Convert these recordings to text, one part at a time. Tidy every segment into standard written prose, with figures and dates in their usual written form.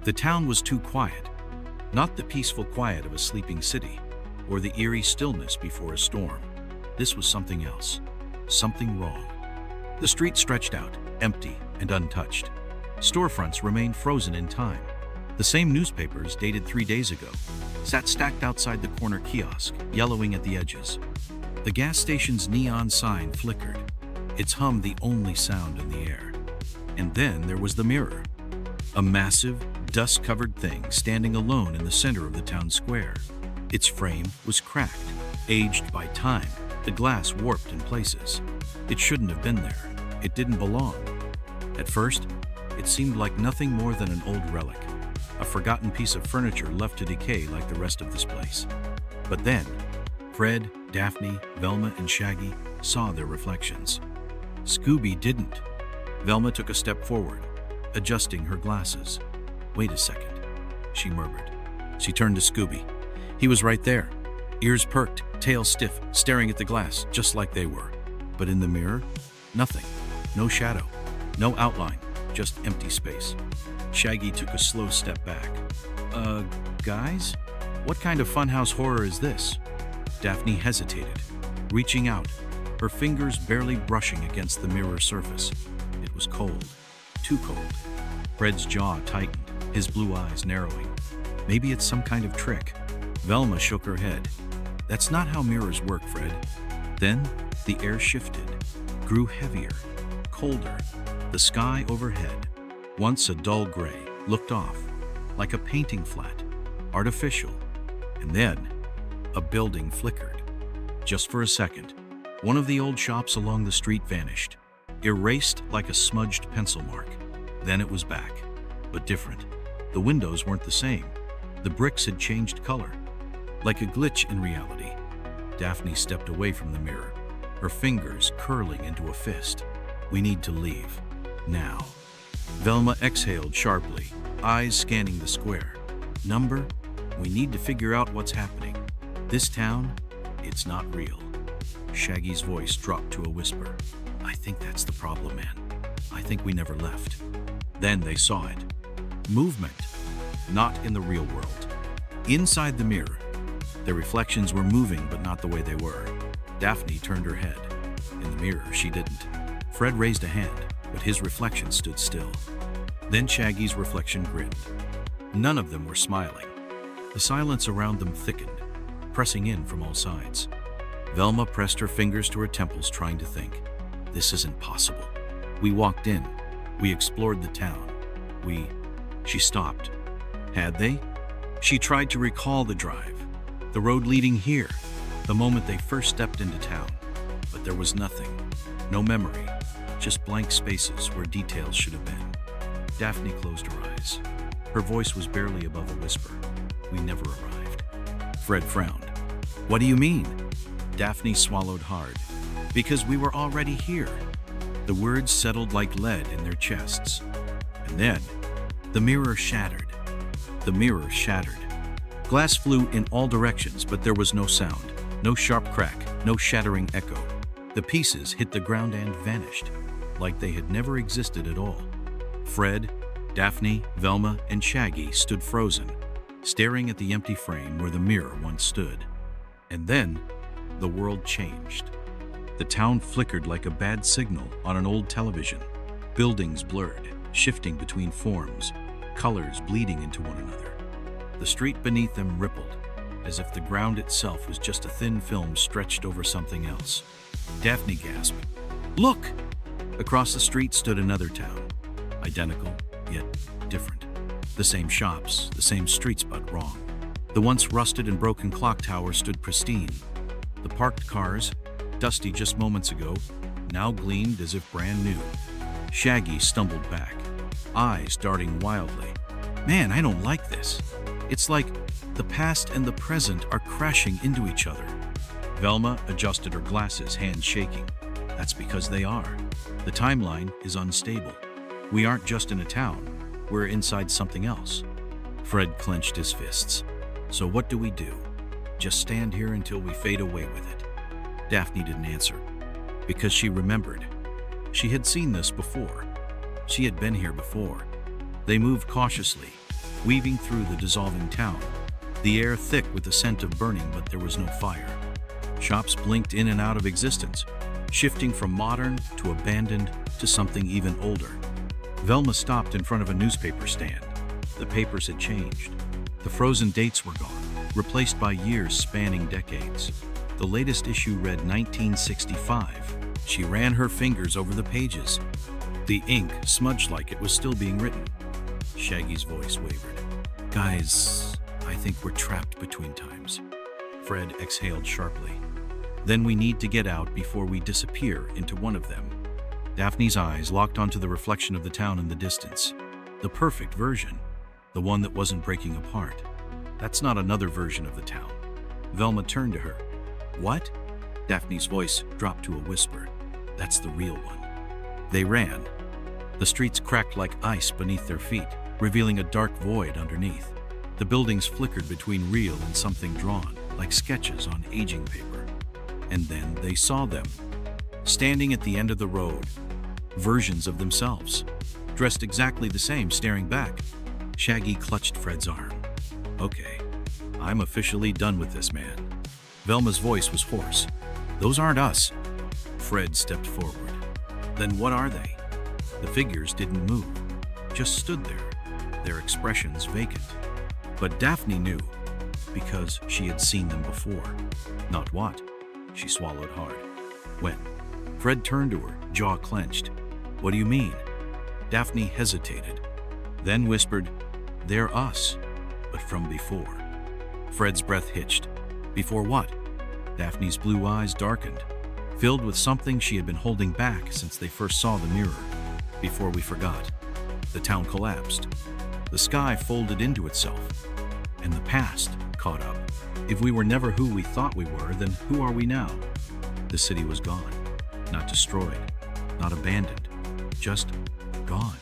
The town was too quiet, not the peaceful quiet of a sleeping city, or the eerie stillness before a storm. This was something else, something wrong. The street stretched out, empty and untouched. Storefronts remained frozen in time. The same newspapers, dated 3 days ago, sat stacked outside the corner kiosk, yellowing at the edges. The gas station's neon sign flickered, its hum the only sound in the air. And then there was the mirror, a massive, dust-covered thing standing alone in the center of the town square. Its frame was cracked, aged by time, the glass warped in places. It shouldn't have been there. It didn't belong. At first, it seemed like nothing more than an old relic, a forgotten piece of furniture left to decay like the rest of this place. But then, Fred, Daphne, Velma, and Shaggy saw their reflections. Scooby didn't. Velma took a step forward, adjusting her glasses. "Wait a second," she murmured. She turned to Scooby. He was right there, ears perked, tail stiff, staring at the glass, just like they were. But in the mirror, nothing. No shadow, no outline, just empty space. Shaggy took a slow step back. Guys? What kind of funhouse horror is this?" Daphne hesitated, reaching out, her fingers barely brushing against the mirror surface. It was cold, too cold. Fred's jaw tightened, his blue eyes narrowing. Maybe it's some kind of trick. Velma shook her head. "That's not how mirrors work, Fred." Then the air shifted, grew heavier, colder. The sky overhead, once a dull gray, looked off, like a painting flat, artificial. And then a building flickered. Just for a second, one of the old shops along the street vanished, erased like a smudged pencil mark. Then it was back, but different. The windows weren't the same. The bricks had changed color. Like a glitch in reality, Daphne stepped away from the mirror, her fingers curling into a fist. "We need to leave. Now." Velma exhaled sharply, eyes scanning the square. "Number? We need to figure out what's happening. This town, it's not real." Shaggy's voice dropped to a whisper. "I think that's the problem, man. I think we never left." Then they saw it. Movement, not in the real world. Inside the mirror, their reflections were moving, but not the way they were. Daphne turned her head. In the mirror, she didn't. Fred raised a hand, but his reflection stood still. Then Shaggy's reflection grinned. None of them were smiling. The silence around them thickened, pressing in from all sides. Velma pressed her fingers to her temples, trying to think. "This isn't possible. We walked in. We explored the town. She stopped. Had they? She tried to recall the drive, the road leading here, the moment they first stepped into town. But there was nothing. No memory. Just blank spaces where details should have been. Daphne closed her eyes. Her voice was barely above a whisper. "We never arrived." Fred frowned. "What do you mean?" Daphne swallowed hard. "Because we were already here." The words settled like lead in their chests. And then, the mirror shattered. The mirror shattered. Glass flew in all directions, but there was no sound, no sharp crack, no shattering echo. The pieces hit the ground and vanished, like they had never existed at all. Fred, Daphne, Velma, and Shaggy stood frozen, staring at the empty frame where the mirror once stood. And then, the world changed. The town flickered like a bad signal on an old television. Buildings blurred, shifting between forms, colors bleeding into one another. The street beneath them rippled, as if the ground itself was just a thin film stretched over something else. Daphne gasped. "Look!" Across the street stood another town, identical, yet different. The same shops, the same streets, but wrong. The once rusted and broken clock tower stood pristine. The parked cars, dusty just moments ago, now gleamed as if brand new. Shaggy stumbled back, eyes darting wildly. "Man, I don't like this. It's like the past and the present are crashing into each other." Velma adjusted her glasses, hands shaking. "That's because they are. The timeline is unstable. We aren't just in a town, we're inside something else." Fred clenched his fists. "So what do we do? Just stand here until we fade away with it?" Daphne didn't answer, because she remembered. She had seen this before. She had been here before. They moved cautiously, weaving through the dissolving town, the air thick with the scent of burning, but there was no fire. Shops blinked in and out of existence, shifting from modern to abandoned to something even older. Velma stopped in front of a newspaper stand. The papers had changed. The frozen dates were gone, replaced by years spanning decades. The latest issue read 1965. She ran her fingers over the pages. The ink smudged like it was still being written. Shaggy's voice wavered. "Guys, I think we're trapped between times." Fred exhaled sharply. "Then we need to get out before we disappear into one of them." Daphne's eyes locked onto the reflection of the town in the distance. The perfect version. The one that wasn't breaking apart. "That's not another version of the town." Velma turned to her. "What?" Daphne's voice dropped to a whisper. "That's the real one." They ran. The streets cracked like ice beneath their feet, revealing a dark void underneath. The buildings flickered between real and something drawn, like sketches on aging paper. And then they saw them, standing at the end of the road, versions of themselves, dressed exactly the same, staring back. Shaggy clutched Fred's arm. "Okay, I'm officially done with this, man." Velma's voice was hoarse. "Those aren't us." Fred stepped forward. "Then what are they?" The figures didn't move, just stood there, their expressions vacant. But Daphne knew, because she had seen them before. Not what? She swallowed hard. "When?" Fred turned to her, jaw clenched. "What do you mean?" Daphne hesitated, then whispered, "They're us, but from before." Fred's breath hitched. "Before what?" Daphne's blue eyes darkened, filled with something she had been holding back since they first saw the mirror. "Before we forgot." The town collapsed. The sky folded into itself, and the past caught up. If we were never who we thought we were, then who are we now? The city was gone. Not destroyed, not abandoned, just gone.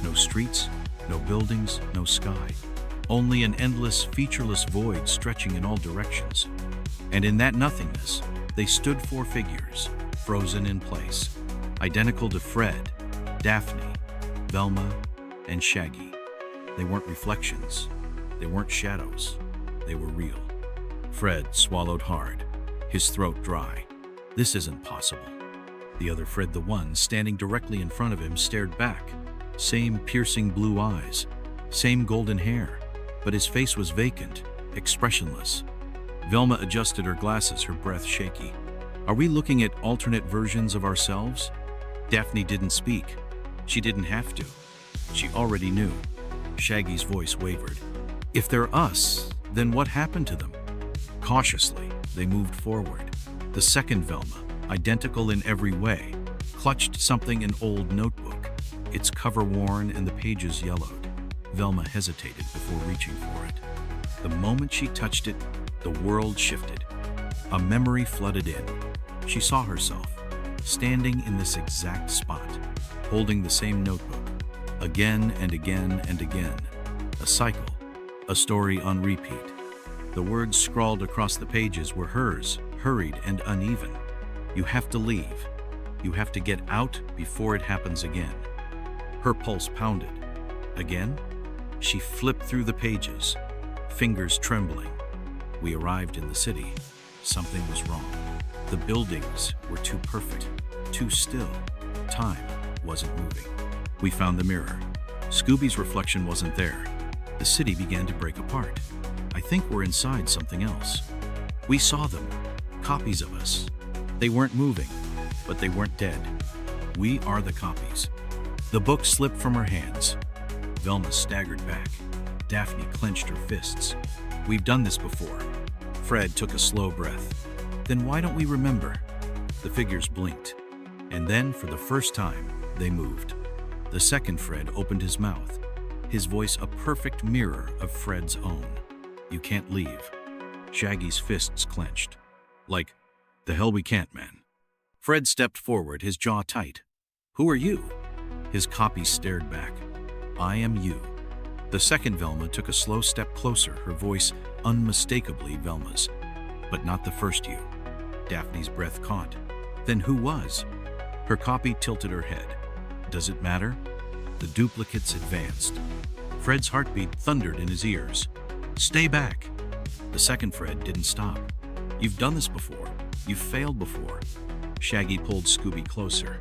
No streets, no buildings, no sky. Only an endless, featureless void stretching in all directions. And in that nothingness, they stood four figures, frozen in place, identical to Fred, Daphne, Velma, and Shaggy. They weren't reflections. They weren't shadows. They were real. Fred swallowed hard, his throat dry. This isn't possible. The other Fred, the one standing directly in front of him, stared back. Same piercing blue eyes, same golden hair, but his face was vacant, expressionless. Velma adjusted her glasses, her breath shaky. "Are we looking at alternate versions of ourselves?" Daphne didn't speak. She didn't have to. She already knew. Shaggy's voice wavered. "If they're us, then what happened to them?" Cautiously, they moved forward. The second Velma, identical in every way, clutched something, an old notebook, its cover worn and the pages yellowed. Velma hesitated before reaching for it. The moment she touched it, the world shifted. A memory flooded in. She saw herself, standing in this exact spot, holding the same notebook, again and again and again. A cycle, a story on repeat. The words scrawled across the pages were hers, hurried and uneven. "You have to leave. You have to get out before it happens again." Her pulse pounded. Again? She flipped through the pages, fingers trembling. We arrived in the city. Something was wrong. The buildings were too perfect, too still. Time wasn't moving. We found the mirror. Scooby's reflection wasn't there. The city began to break apart. I think we're inside something else. We saw them, copies of us. They weren't moving, but they weren't dead. We are the copies. The book slipped from her hands. Velma staggered back. Daphne clenched her fists. "We've done this before." Fred took a slow breath. "Then why don't we remember?" The figures blinked, and then, for the first time, they moved. The second Fred opened his mouth, his voice a perfect mirror of Fred's own. "You can't leave." Shaggy's fists clenched. "Like, the hell we can't, man." Fred stepped forward, his jaw tight. "Who are you?" His copy stared back. "I am you." The second Velma took a slow step closer, her voice unmistakably Velma's. "But not the first you." Daphne's breath caught. "Then who was?" Her copy tilted her head. "Does it matter?" The duplicates advanced. Fred's heartbeat thundered in his ears. Stay back! The second Fred didn't stop. You've done this before. You've failed before. Shaggy pulled Scooby closer.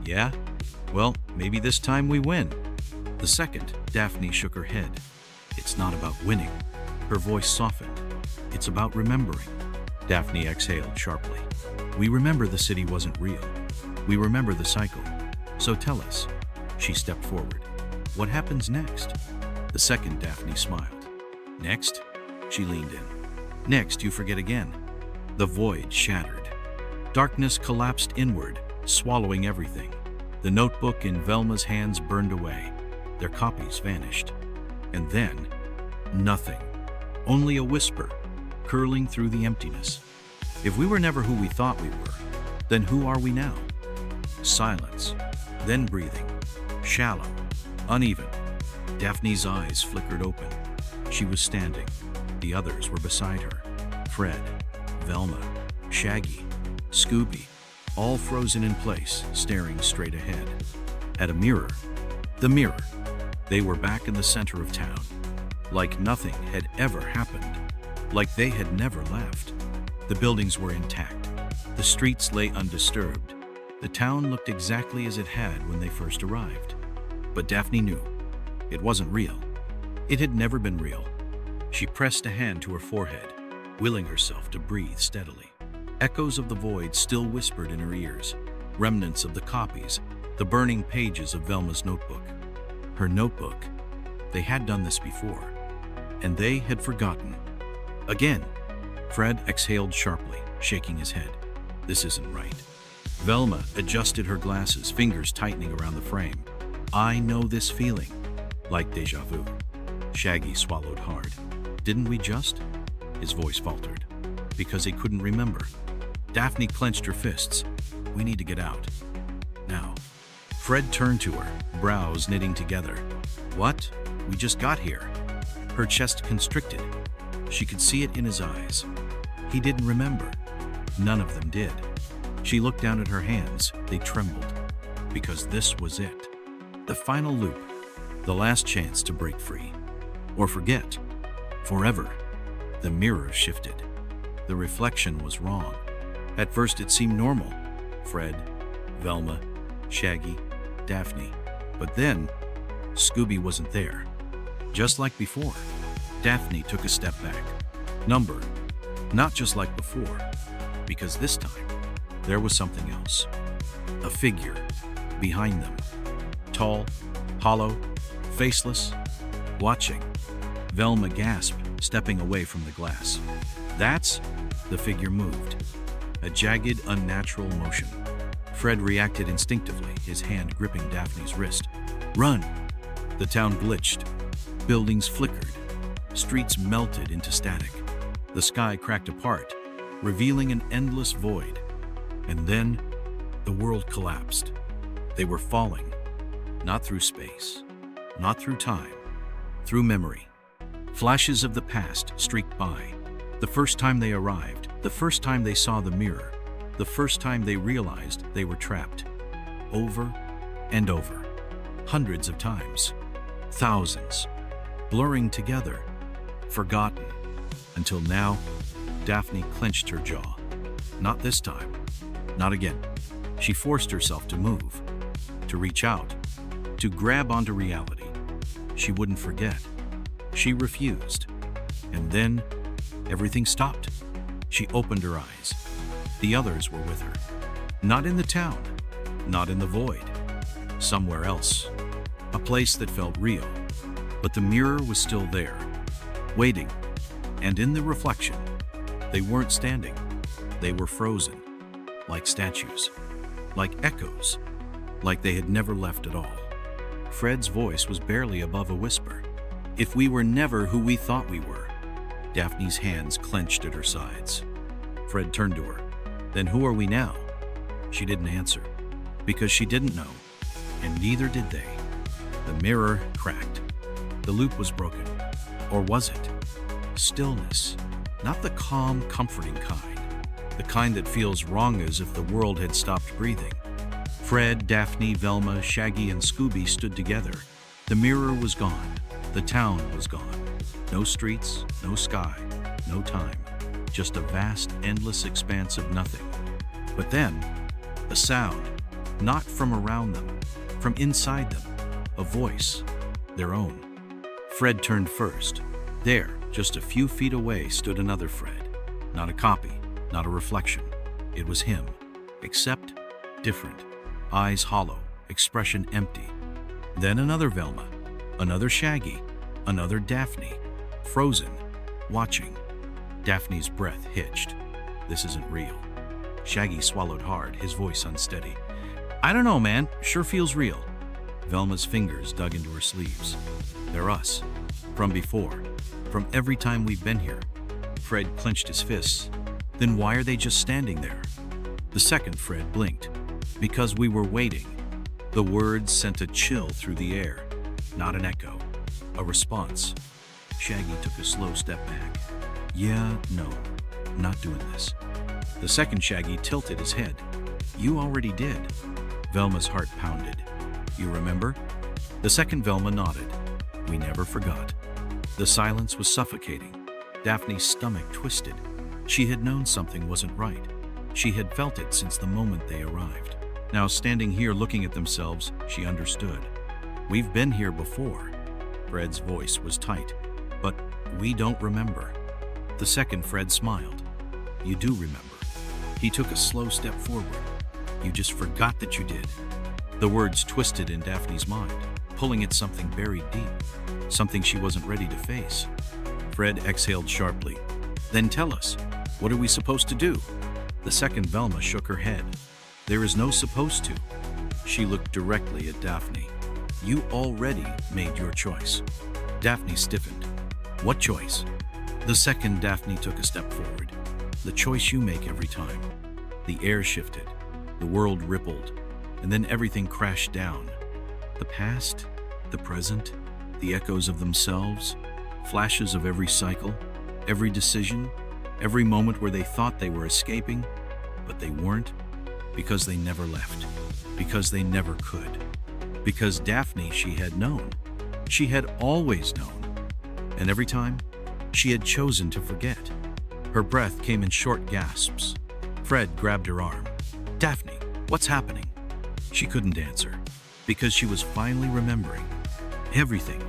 Yeah? Well, maybe this time we win. The second, Daphne shook her head. It's not about winning. Her voice softened. It's about remembering. Daphne exhaled sharply. We remember the city wasn't real. We remember the cycle. So tell us. She stepped forward. What happens next? The second Daphne smiled. Next? She leaned in. Next, you forget again. The void shattered. Darkness collapsed inward, swallowing everything. The notebook in Velma's hands burned away. Their copies vanished. And then, nothing. Only a whisper, curling through the emptiness. If we were never who we thought we were, then who are we now? Silence, then breathing. Shallow, uneven. Daphne's eyes flickered open. She was standing. The others were beside her. Fred, Velma, Shaggy, Scooby, all frozen in place, staring straight ahead. At a mirror. The mirror. They were back in the center of town. Like nothing had ever happened. Like they had never left. The buildings were intact. The streets lay undisturbed. The town looked exactly as it had when they first arrived. But Daphne knew. It wasn't real. It had never been real. She pressed a hand to her forehead, willing herself to breathe steadily. Echoes of the void still whispered in her ears, remnants of the copies, the burning pages of Velma's notebook. Her notebook. They had done this before, and they had forgotten. Again. Fred exhaled sharply, shaking his head. This isn't right. Velma adjusted her glasses, fingers tightening around the frame. I know this feeling. Like déjà vu. Shaggy swallowed hard. Didn't we just? His voice faltered. Because he couldn't remember. Daphne clenched her fists. We need to get out. Now. Fred turned to her, brows knitting together. What? We just got here. Her chest constricted. She could see it in his eyes. He didn't remember. None of them did. She looked down at her hands. They trembled. Because this was it. The final loop. The last chance to break free. Or forget. Forever. The mirror shifted. The reflection was wrong. At first it seemed normal. Fred, Velma, Shaggy, Daphne. But then, Scooby wasn't there. Just like before. Daphne took a step back. Number. Not just like before. Because this time, there was something else. A figure. Behind them. Tall, hollow, faceless, watching. Velma gasped, stepping away from the glass. That's... The figure moved. A jagged, unnatural motion. Fred reacted instinctively, his hand gripping Daphne's wrist. Run! The town glitched. Buildings flickered. Streets melted into static. The sky cracked apart, revealing an endless void. And then, the world collapsed. They were falling. Not through space. Not through time. Through memory. Flashes of the past streaked by. The first time they arrived, the first time they saw the mirror, the first time they realized they were trapped. Over and over. Hundreds of times. Thousands. Blurring together. Forgotten. Until now, Daphne clenched her jaw. Not this time. Not again. She forced herself to move. To reach out. To grab onto reality. She wouldn't forget. She refused. And then, everything stopped. She opened her eyes. The others were with her. Not in the town. Not in the void. Somewhere else. A place that felt real. But the mirror was still there. Waiting. And in the reflection, they weren't standing. They were frozen. Like statues. Like echoes. Like they had never left at all. Fred's voice was barely above a whisper. If we were never who we thought we were. Daphne's hands clenched at her sides. Fred turned to her. Then who are we now? She didn't answer. Because she didn't know. And neither did they. The mirror cracked. The loop was broken. Or was it? Stillness. Not the calm, comforting kind. The kind that feels wrong as if the world had stopped breathing. Fred, Daphne, Velma, Shaggy, and Scooby stood together. The mirror was gone. The town was gone. No streets, no sky, no time. Just a vast, endless expanse of nothing. But then, a sound, not from around them, from inside them, a voice, their own. Fred turned first. There, just a few feet away, stood another Fred. Not a copy, not a reflection. It was him, except different. Eyes hollow, expression empty. Then another Velma, another Shaggy, another Daphne, frozen, watching. Daphne's breath hitched. This isn't real. Shaggy swallowed hard, his voice unsteady. I don't know, man. Sure feels real. Velma's fingers dug into her sleeves. They're us. From before. From every time we've been here. Fred clenched his fists. Then why are they just standing there? The second Fred blinked. Because we were waiting. The words sent a chill through the air. Not an echo. A response. Shaggy took a slow step back. Yeah, no. Not doing this. The second Shaggy tilted his head. You already did. Velma's heart pounded. You remember? The second Velma nodded. We never forgot. The silence was suffocating. Daphne's stomach twisted. She had known something wasn't right. She had felt it since the moment they arrived. Now, standing here looking at themselves, she understood. We've been here before. Fred's voice was tight. But we don't remember. The second Fred smiled. You do remember. He took a slow step forward. You just forgot that you did. The words twisted in Daphne's mind, pulling at something buried deep, something she wasn't ready to face. Fred exhaled sharply. Then tell us, what are we supposed to do? The second Velma shook her head. There is no supposed to. She looked directly at Daphne. You already made your choice. Daphne stiffened. What choice? The second Daphne took a step forward. The choice you make every time. The air shifted. The world rippled. And then everything crashed down. The past, the present, the echoes of themselves, flashes of every cycle, every decision, every moment where they thought they were escaping, but they weren't, because they never left, because they never could. Because Daphne, she had known. She had always known. And every time, she had chosen to forget. Her breath came in short gasps. Fred grabbed her arm. Daphne, what's happening? She couldn't answer, because she was finally remembering. Everything.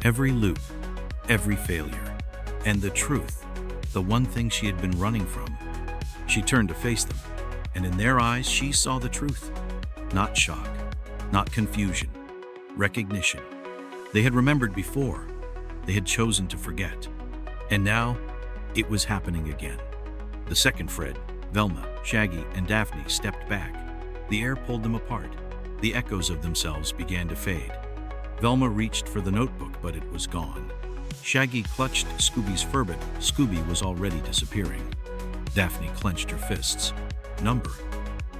Every loop. Every failure. And the truth. The one thing she had been running from. She turned to face them, and in their eyes she saw the truth. Not shock. Not confusion. Recognition. They had remembered before. They had chosen to forget. And now, it was happening again. The second Fred, Velma, Shaggy, and Daphne stepped back. The air pulled them apart. The echoes of themselves began to fade. Velma reached for the notebook, but it was gone. Shaggy clutched Scooby's furbit. Scooby was already disappearing. Daphne clenched her fists. Number.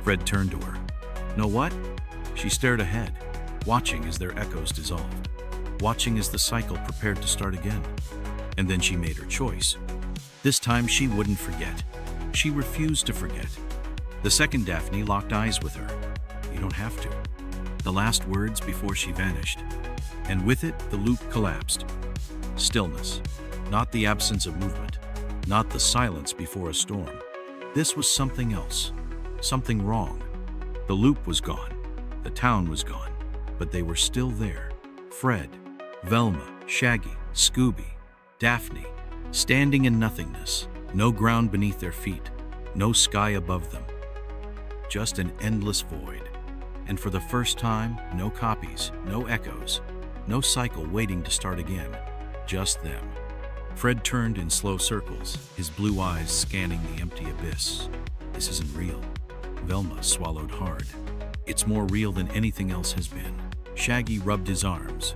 Fred turned to her. Know what? She stared ahead, watching as their echoes dissolved. Watching as the cycle prepared to start again. And then she made her choice. This time she wouldn't forget. She refused to forget. The second Daphne locked eyes with her. You don't have to. The last words before she vanished. And with it, the loop collapsed. Stillness. Not the absence of movement. Not the silence before a storm. This was something else. Something wrong. The loop was gone. The town was gone. But they were still there. Fred, Velma, Shaggy, Scooby, Daphne, standing in nothingness. No ground beneath their feet. No sky above them. Just an endless void. And for the first time, no copies, no echoes, no cycle waiting to start again. Just them. Fred turned in slow circles, his blue eyes scanning the empty abyss. This isn't real. Velma swallowed hard. It's more real than anything else has been. Shaggy rubbed his arms.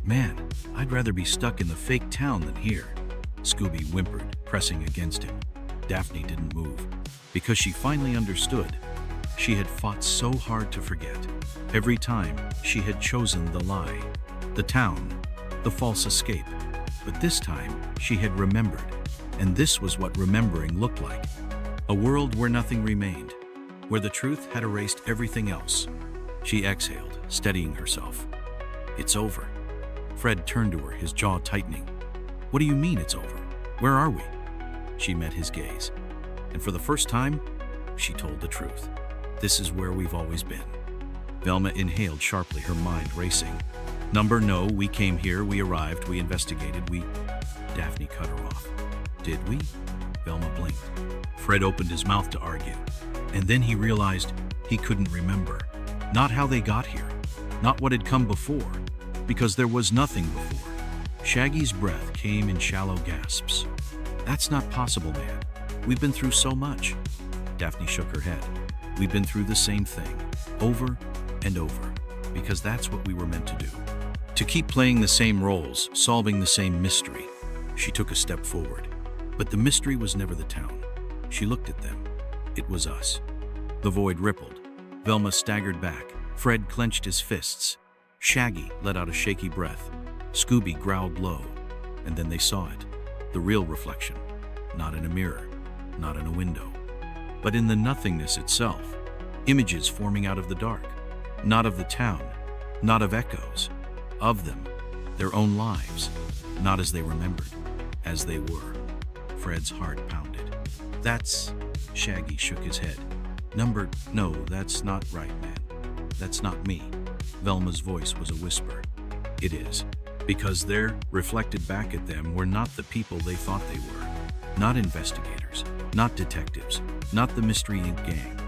Man, I'd rather be stuck in the fake town than here. Scooby whimpered, pressing against him. Daphne didn't move, because she finally understood. She had fought so hard to forget. Every time, she had chosen the lie, the town, the false escape. But this time, she had remembered, and this was what remembering looked like. A world where nothing remained, where the truth had erased everything else. She exhaled, steadying herself. It's over. Fred turned to her, his jaw tightening. What do you mean it's over? Where are we? She met his gaze, and for the first time, she told the truth. This is where we've always been. Velma inhaled sharply, her mind racing. No, we came here, we arrived, we investigated, Daphne cut her off. Did we? Velma blinked. Fred opened his mouth to argue, and then he realized he couldn't remember. Not how they got here, not what had come before, because there was nothing before. Shaggy's breath came in shallow gasps. That's not possible, man. We've been through so much. Daphne shook her head. We've been through the same thing, over and over, because that's what we were meant to do. To keep playing the same roles, solving the same mystery. She took a step forward, but the mystery was never the town. She looked at them. It was us. The void rippled. Velma staggered back. Fred clenched his fists. Shaggy let out a shaky breath. Scooby growled low, and then they saw it. The real reflection. Not in a mirror, not in a window, but in the nothingness itself. Images forming out of the dark. Not of the town, not of echoes. Of them, their own lives. Not as they remembered, as they were. Fred's heart pounded. That's... Shaggy shook his head. No, that's not right, man. That's not me. Velma's voice was a whisper. It is. Because they're reflected back at them were not the people they thought they were. Not investigators, not detectives, not the Mystery Inc. gang.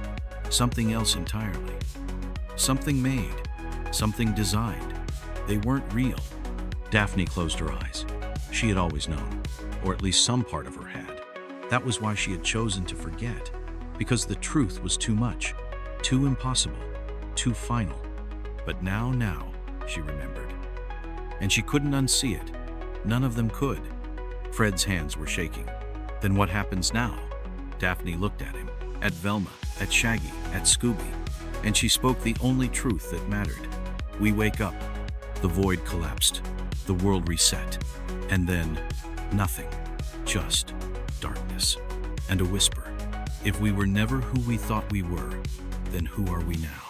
Something else entirely. Something made, something designed. They weren't real. Daphne closed her eyes. She had always known, or at least some part of her had. That was why she had chosen to forget, because the truth was too much, too impossible, too final. But now, she remembered. And she couldn't unsee it. None of them could. Fred's hands were shaking. Then what happens now? Daphne looked at him, at Velma, at Shaggy, at Scooby, and she spoke the only truth that mattered. We wake up. The void collapsed. The world reset. And then, nothing. Just darkness. And a whisper. If we were never who we thought we were, then who are we now?